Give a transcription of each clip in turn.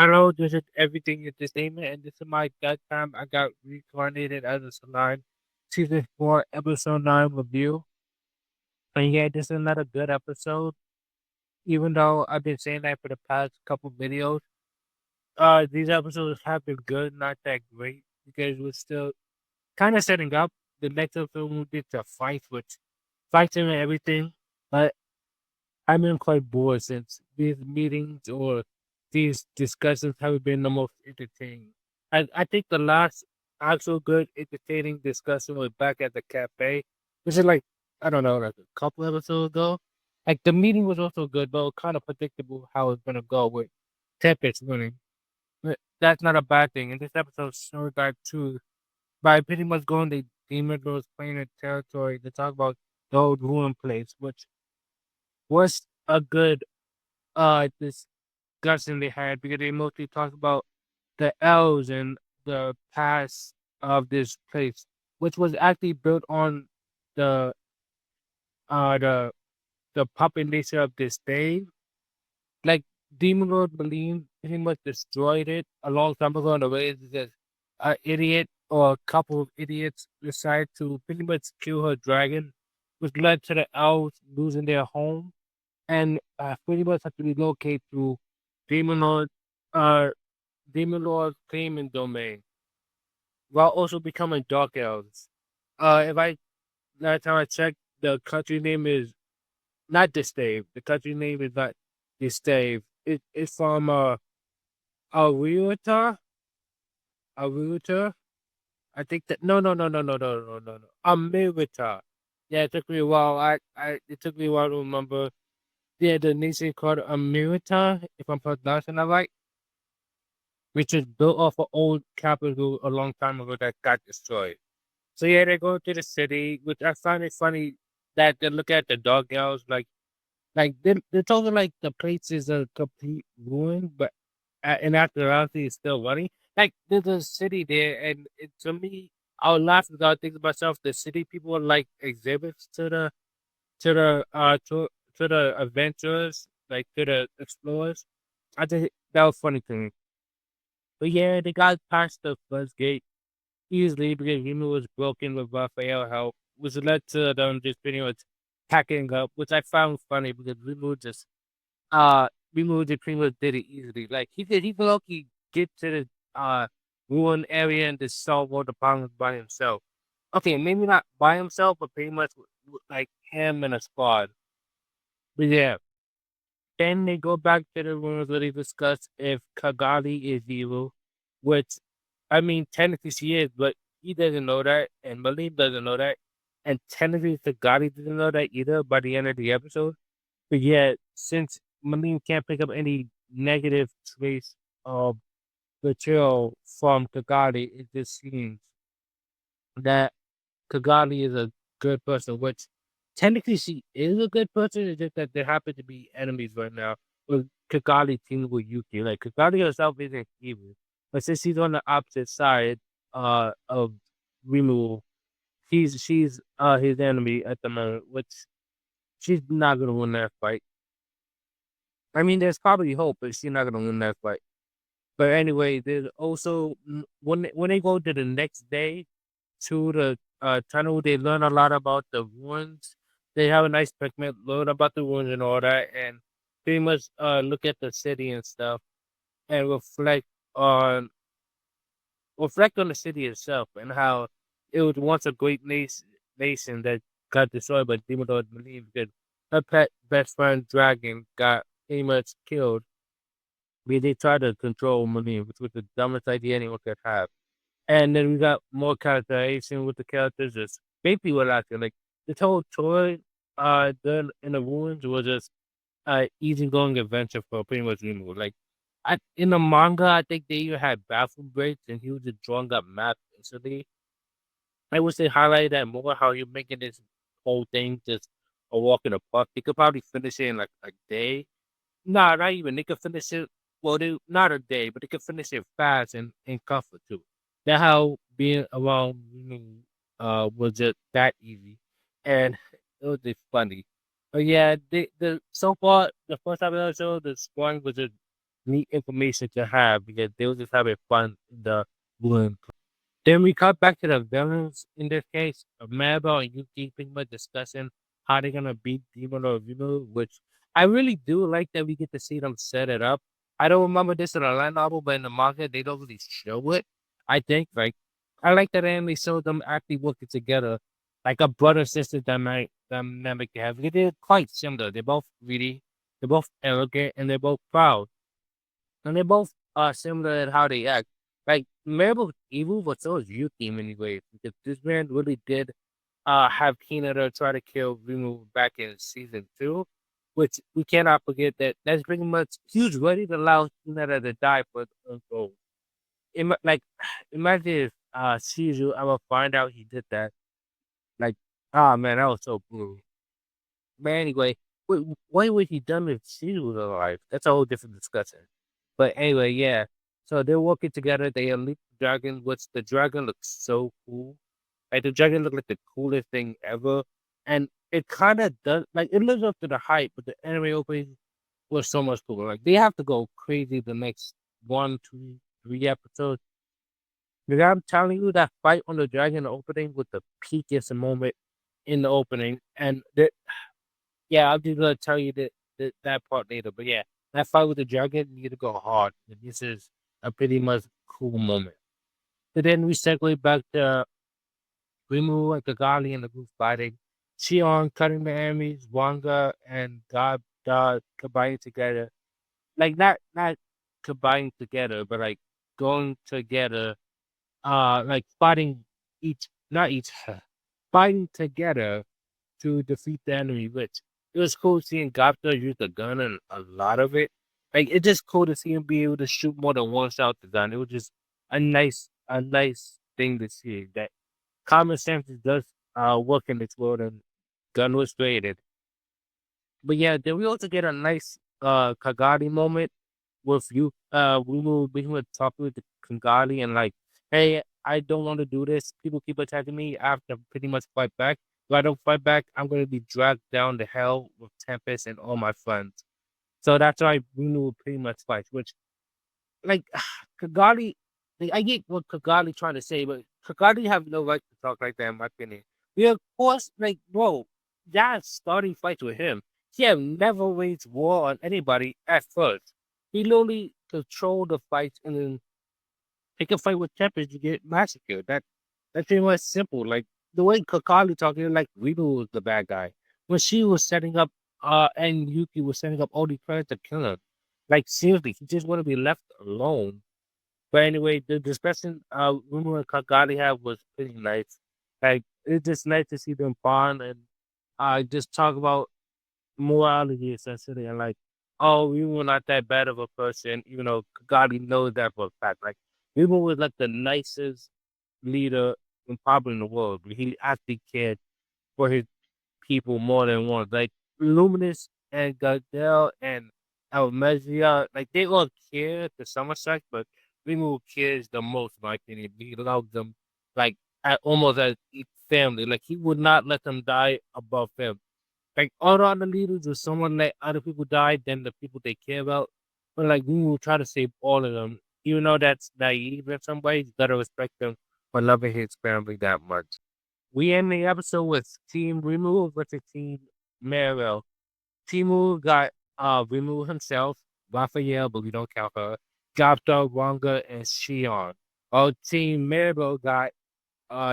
Hello, this is Everything Entertainment, and this is my third time I got reincarnated as a Salon Season 4, Episode 9 review. And yeah, this is another good episode, even though I've been saying that for the past couple videos. These episodes have been good, not that great, because we're still kind of setting up. The next episode will be to fight, which fights and everything. But I've been quite bored since these meetings or these discussions haven't been the most entertaining. I think the last actual good entertaining discussion was back at the cafe, which is like I don't know, like a couple episodes ago. Like the meeting was also good, but kind of predictable how it's gonna go with Tempest winning. But that's not a bad thing. In this episode, Snow got two by pretty much going to Demon Lord's planet territory to talk about the old ruin place, which was a good discussion they had because they mostly talked about the elves and the past of this place, which was actually built on the uh the the puppet nature of this day. Like Demon Lord believed pretty much destroyed it a long time ago in the ways that an idiot or a couple of idiots decided to pretty much kill her dragon, which led to the elves losing their home and pretty much have to relocate to Demon Lord, uh, Demon Lord claiming domain, while also becoming Dark Elves. If I last time I checked, the country name is not Distave. The country name is not Distave. It's from Aruta. Aruta. I think that no. Amerita. Yeah, it took me a while. It took me a while to remember. Yeah, the nation called Amerita, if I'm pronouncing that right, which is built off an old capital a long time ago that got destroyed. So yeah, they go to the city, which I find it funny that they look at the dog house like they're talking like the place is a complete ruin, but in actuality it's still running. Like there's a city there, and to me, I would laugh without thinking to myself. The city people are like exhibits to the to the adventurers, like to the explorers. I think that was funny to me. But yeah, they got past the first gate easily because Remu was broken with Raphael help, which led to them just pretty much packing up, which I found funny because Remu just pretty much did it easily. Like he could lucky get to the ruin area and just solve all the problems by himself. Okay, maybe not by himself, but pretty much like him and a squad. But yeah, then they go back to the ruins where they discuss if Kagami is evil, which I mean technically she is, but he doesn't know that, and Malim doesn't know that, and technically Kagami doesn't know that either by the end of the episode. But yeah, since Malim can't pick up any negative trace of betrayal from Kagami, it just seems that Kagami is a good person, which technically she is a good person. It's just that there happen to be enemies right now with Kagami teaming with Yuki. Like Kagami herself isn't evil, but since she's on the opposite side of Rimu, she's his enemy at the moment, which she's not gonna win that fight. I mean, there's probably hope, but she's not gonna win that fight. But anyway, there's also when they go to the next day to the tunnel, they learn a lot about the ruins. They have a nice picnic, learn about the ruins and all that, and pretty much look at the city and stuff, and on reflect on the city itself and how it was once a great nation that got destroyed by Demon Lord Maleen because her pet best friend Dragon got pretty much killed because they tried to control Maleen, which was the dumbest idea anyone could have. And then we got more characterization with the characters. Just basically what I feel like the whole tour done in the ruins was just easygoing adventure for pretty much Remo. Like in the manga, I think they even had bathroom breaks and he was just drawing up maps instantly. I wish they highlighted that more, how you're making this whole thing just a walk in the park. They could probably finish it in like a day. Nah, not even. They could finish it. Well, they not a day, but they could finish it fast and in comfort too. That how being around was just that easy, and it was just funny. But yeah, the so far the first time I saw the scoring was just neat information to have because they were just having fun in the balloon. Then we cut back to the villains in this case, Mabel and Yuki pretty much discussing how they're gonna beat Demon or Vimu, which I really do like that we get to see them set it up. I don't remember this in the light novel, but in the manga they don't really show it. I think like I like that anime showed them actually working together, like a brother sister dynamic they have. They're quite similar. They're both greedy, they're both arrogant, and they're both proud. And they both are similar in how they act. Like Maribel's evil, but so is Yuki in many ways. Because this man really did have Hinata try to kill Rimu back in season 2, which we cannot forget that that's pretty much huge ready to allow Hinata to die for the goal. Like imagine if Shizu ever find out he did that. Like, ah man, that was so brutal. But anyway, what would he done if Shizu was alive? That's a whole different discussion. But anyway, yeah. So they're working together. They unleash the dragon, which the dragon looks so cool. Like the dragon looked like the coolest thing ever. And it kind of does, like it lives up to the hype, but the anime opening was so much cooler. Like they have to go crazy the next 1, 2, 3 episodes. Because I'm telling you, that fight on the dragon opening was the peakiest moment in the opening. And yeah, I'm just gonna tell you that part later. But yeah, that fight with the dragon need to go hard. And this is a pretty much cool moment. So then we segue back to Rimu and Kagali and the group fighting. Shion cutting the enemies, Wanga and God combining together. Like not combining together, but like going together, like fighting each not each fighting together to defeat the enemy, which it was cool seeing Gapta use the gun and a lot of it. Like it's just cool to see him be able to shoot more than one shot with the gun. It was just a nice thing to see that common sense does work in this world and gun was created. But yeah, then we also get a nice Kagari moment with you. We were talking with the Kagari and like, hey, I don't want to do this. People keep attacking me. I have to pretty much fight back. If I don't fight back, I'm gonna be dragged down to hell with Tempest and all my friends. So that's why Runu pretty much fights, which like Kagari, like, I get what Kagari trying to say, but Kagari have no right to talk like that, in my opinion. Yeah, of course, like, bro, that's starting fights with him. He have never waged war on anybody at first. He literally controlled the fights and then pick a fight with Tempest, you get massacred. That's pretty much simple. Like the way Kakali talking, like Rito was the bad guy. When she was setting up and Yuki was setting up all these plans to kill him. Like seriously, he just want to be left alone. But anyway, the discussion Rumo and Kakali had was pretty nice. Like it's just nice to see them bond and just talk about morality essentially and like, oh, we were not that bad of a person, even though God knows that for a fact. Like Newman was like the nicest leader probably in the world, but he actually cared for his people more than once. Like Luminous and Gardel and Almezia, like they all care to some extent, but Ringu cares the most, in my opinion. He loves them like almost as a family. Like he would not let them die above him. Like all the other leaders, if someone let other people die, then the people they care about. But like we will try to save all of them. Even though that's naive in some ways, you gotta respect them for loving his family that much. We end the episode with Team Remove versus Team Marvel. Timu got Remove himself, Raphael, but we don't count her. Gapta, Wanga, and Shion. Our Team Marvel got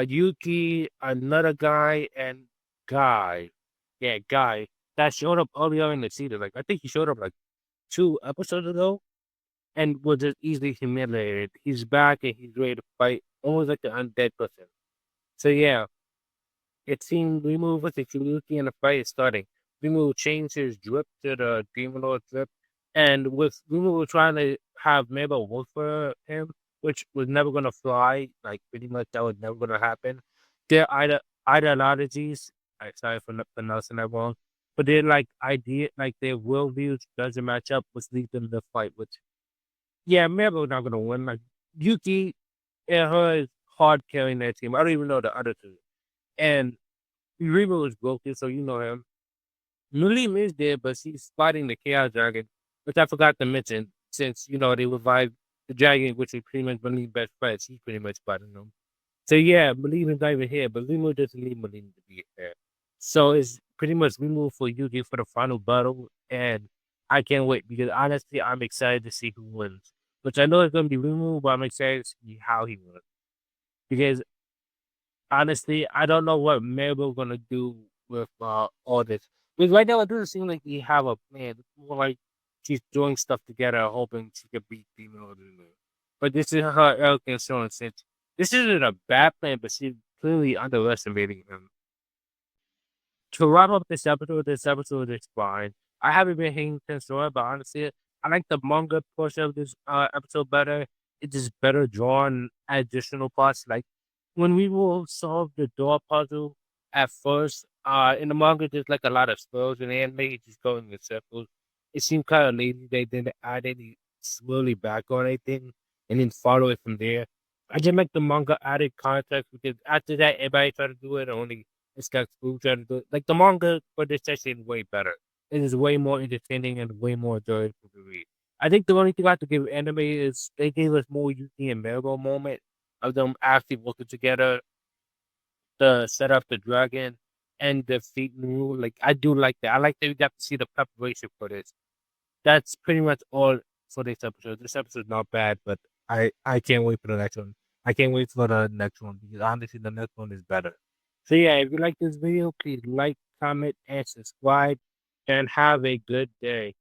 Yuki, another guy, and Guy. Yeah, Guy. That showed up earlier in the season. Like I think he showed up like 2 episodes ago and was just easily humiliated. He's back and he's ready to fight, almost like an undead person. So yeah, it seemed Remove with the Kyuuki and the fight is starting. Remove changed his drip to the Demon Lord drip, and with Remove trying to have Mabel work for him, which was never gonna fly, like pretty much that was never gonna happen. Their ideologies, I sorry for not pronouncing that wrong, but their like idea, like their worldviews doesn't match up, which leads them to fight. Which yeah, Mabel's not gonna win. Like Yuki and her is hard carrying that team. I don't even know the other two, and Reba was broken, so you know him. Nulim is there, but she's fighting the Chaos Dragon, which I forgot to mention. since they revived the dragon, which is pretty much Marlene's best friend. He's pretty much fighting them. So yeah, Malima's not even here, but Limo doesn't need Malina to be here. So it's pretty much Limo for Yugi for the final battle, and I can't wait because honestly, I'm excited to see who wins. Which I know it's gonna be Limo, but I'm excited to see how he wins. Because honestly, I don't know what Maribel gonna do with all this. Because right now it doesn't seem like they have a plan. It's more like she's doing stuff together, hoping she could beat Demon Lulu. But this is her early concern since this isn't a bad plan, but she's clearly underestimating him. To wrap up this episode is fine. I haven't been hating Tensora, but honestly, I like the manga portion of this episode better. It is better drawn additional plots. Like when we will solve the door puzzle at first, in the manga there's like a lot of spells and anime it's just going in circles. It seemed kind of lazy they didn't add any slowly back on anything and then follow it from there. I just like the manga added context because after that everybody tried to do it only it's got smooth trying to do it. Like the manga for this section is way better. It is way more entertaining and way more enjoyable to read. I think the only thing I have to give anime is they gave us more Yuki and Mero moment of them actually working together to set up the dragon and defeat Mu. Like I do like that. I like that we got to see the preparation for this. That's pretty much all for this episode. This episode's not bad, but I can't wait for the next one. I can't wait for the next one because honestly the next one is better. So yeah, if you like this video, please like, comment, and subscribe, and have a good day.